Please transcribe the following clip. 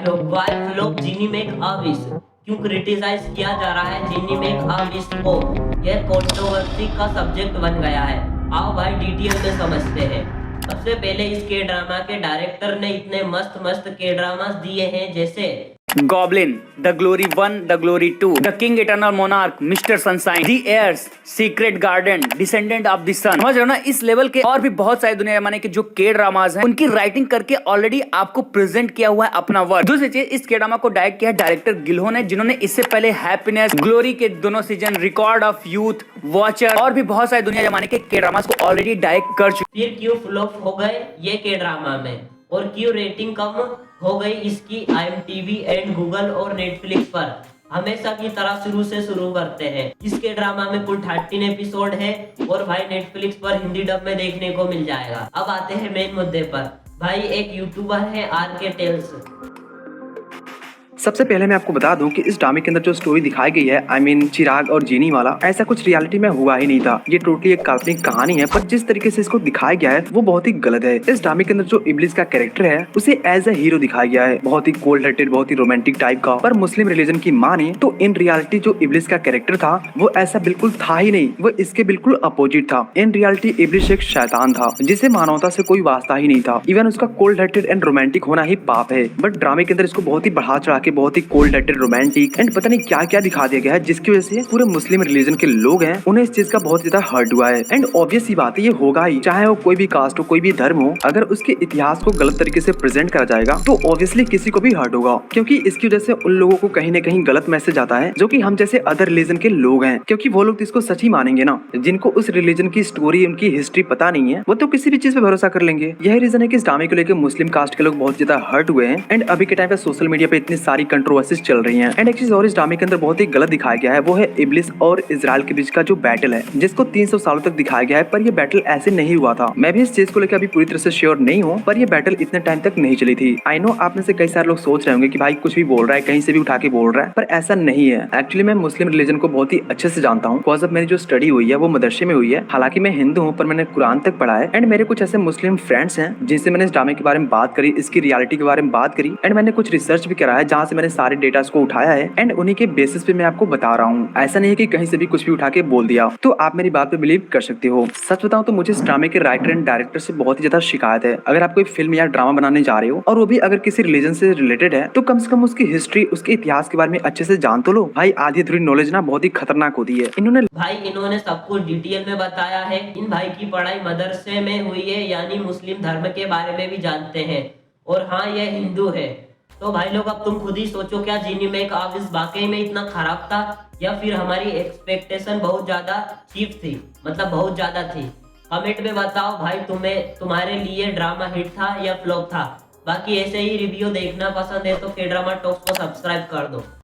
लोग, why flop genie make a wish, क्यों criticise किया जा रहा है जीनी मेक अ विश को? यह कंट्रोवर्सी का सब्जेक्ट बन गया है। आओ भाई डिटेल में समझते हैं। सबसे पहले इस के ड्रामा के डायरेक्टर ने इतने मस्त मस्त के ड्रामास दिए हैं, जैसे Goblin, The Glory 1, The Glory 2, The King Eternal Monarch, Mr. Sunshine, The Heirs, Secret Garden, Descendant of the Sun। समझ रहे हो ना? इस लेवल के और भी बहुत सारे दुनिया जमाने के जो के ड्रामाज हैं, उनकी राइटिंग करके ऑलरेडी आपको प्रेजेंट किया हुआ है अपना वर्क। दूसरी चीज, इस के ड्रामा को डायरेक्ट किया है डायरेक्टर गिल्हो ने, जिन्होंने इससे पहले हैप्पीनेस, ग्लोरी के दोनों season, record of youth, watcher और भी बहुत सारे दुनिया जमाने के ड्रामास को ऑलरेडी डायरेक्ट कर चुके। फिर क्यों फ्लॉप हो गए ये के ड्रामा में, और क्यों रेटिंग कम हो गई इसकी IMDb एंड गूगल और नेटफ्लिक्स पर? हमेशा की तरह शुरू से शुरू करते हैं। इसके ड्रामा में कुल 13 एपिसोड है और भाई नेटफ्लिक्स पर हिंदी डब में देखने को मिल जाएगा। अब आते हैं मेन मुद्दे पर। भाई एक यूट्यूबर है RK टेल्स। सबसे पहले मैं आपको बता दूं कि इस ड्रामे के अंदर जो स्टोरी दिखाई गई है, आई मीन चिराग और जीनी वाला, ऐसा कुछ रियलिटी में हुआ ही नहीं था। ये टोटली एक काल्पनिक कहानी है, पर जिस तरीके से इसको दिखाया गया है वो बहुत ही गलत है। इस ड्रामे के अंदर जो इब्लिस का कैरेक्टर है उसे एज ए हीरो दिखाया गया है, बहुत ही कोल्ड हार्टेड, बहुत ही रोमांटिक टाइप का। पर मुस्लिम रिलीजन की माने तो इन रियलिटी जो इब्लिस का कैरेक्टर था वो ऐसा बिल्कुल था ही नहीं, वो इसके बिल्कुल अपोजिट था। इन रियलिटी इब्लिस एक शैतान था जिसे मानवता से कोई वास्ता ही नहीं था। इवन उसका कोल्ड हार्टेड एंड रोमांटिक होना ही पाप है, बट ड्रामे के अंदर इसको बहुत ही बढ़ा चढ़ा के बहुत ही कोल्ड हार्टेड, रोमांटिक एंड पता नहीं क्या क्या दिखा दिया गया है, जिसकी वजह से पूरे मुस्लिम रिलीजन के लोग हैं उन्हें इस चीज का बहुत ज्यादा हर्ट हुआ है। एंड ऑब्वियस ही बात है, ये होगा ही, चाहे वो कोई भी कास्ट हो, कोई भी धर्म हो। अगर उसके इतिहास को गलत तरीके से प्रेजेंट करा जाएगा तो ऑब्वियसली किसी को भी हर्ट होगा, क्योंकि इसकी वजह से उन लोगों को कहीं ना कहीं गलत मैसेज आता है, जो कि हम जैसे अदर रिलीजन के लोग हैं, क्योंकि वो लोग इसको सच ही मानेंगे ना। जिनको उस रिलीजन की स्टोरी, उनकी हिस्ट्री पता नहीं है, वो तो किसी भी चीज पे भरोसा कर लेंगे। यही रीजन है कि इस ड्रामे को लेकर मुस्लिम कास्ट के लोग बहुत ज्यादा हर्ट हुए हैं। एंड अभी के टाइम पे सोशल मीडिया पे इतनी सारी कंट्रोवर्सीज चल रही है। एंड एक चीज और इस ड्रामे के अंदर बहुत ही गलत दिखाया गया है, वो है इब्लिस और इजराइल के बीच का जो बैटल है, जिसको 300 सालों तक दिखाया गया है, पर ये बैटल ऐसे नहीं हुआ था। मैं भी इस चीज को लेकर अभी पूरी तरह से श्योर नहीं हूँ, पर ये बैटल इतने टाइम तक नहीं चली थी। आई नो आप में से कई सारे लोग सोच रहे होंगे कि भाई कुछ भी बोल रहा है, कहीं से भी उठा के बोल रहा है, पर ऐसा नहीं है। एक्चुअली मैं मुस्लिम रिलीजन को बहुत ही अच्छे से जानता हूँ, बिकॉज मेरी जो स्टडी हुई है वो मदरसे में हुई है। हालांकि मैं हिंदू हूँ, पर मैंने कुरान तक पढ़ा है। एंड मेरे कुछ ऐसे मुस्लिम फ्रेंड्स हैं जिनसे मैंने इस ड्रामे के बारे में बात करी, इसकी रियलिटी के बारे में बात करी। एंड मैंने कुछ रिसर्च भी करा है, जहाँ से मैंने सारे डेटा को उठाया है। एंड उन्हीं के बेसिस पे मैं आपको बता रहा हूँ। ऐसा नहीं है कि कहीं से भी कुछ भी उठा के बोल दिया, तो आप मेरी बात पे बिलीव कर सकते हो। सच बताऊं तो मुझे इस ड्रामे के राइटर एंड डायरेक्टर से बहुत ही ज्यादा शिकायत है। अगर आप कोई फिल्म या ड्रामा बनाने जा रहे हो, और वो भी अगर किसी रिलीजन से रिलेटेड है, तो कम से कम उसकी हिस्ट्री, उसके इतिहास के बारे में अच्छे से जान तो लो। भाई आधी अधूरी नॉलेज ना बहुत ही खतरनाक होती है। इन्होंने सब कुछ डिटेल में बताया है। इन भाई की पढ़ाई मदरसे में हुई है, यानी मुस्लिम धर्म के बारे में भी जानते हैं। और हाँ, ये हिंदू है। तो भाई लोग अब तुम खुद ही सोचो, क्या जीनी मेक अ विश वाकई में इतना खराब था, या फिर हमारी एक्सपेक्टेशन बहुत ज्यादा चीप थी, मतलब बहुत ज्यादा थी? कमेंट में बताओ भाई, तुम्हारे लिए ड्रामा हिट था या फ्लॉप था। बाकी ऐसे ही रिव्यू देखना पसंद है तो के ड्रामा टॉक्स को सब्सक्राइब कर दो।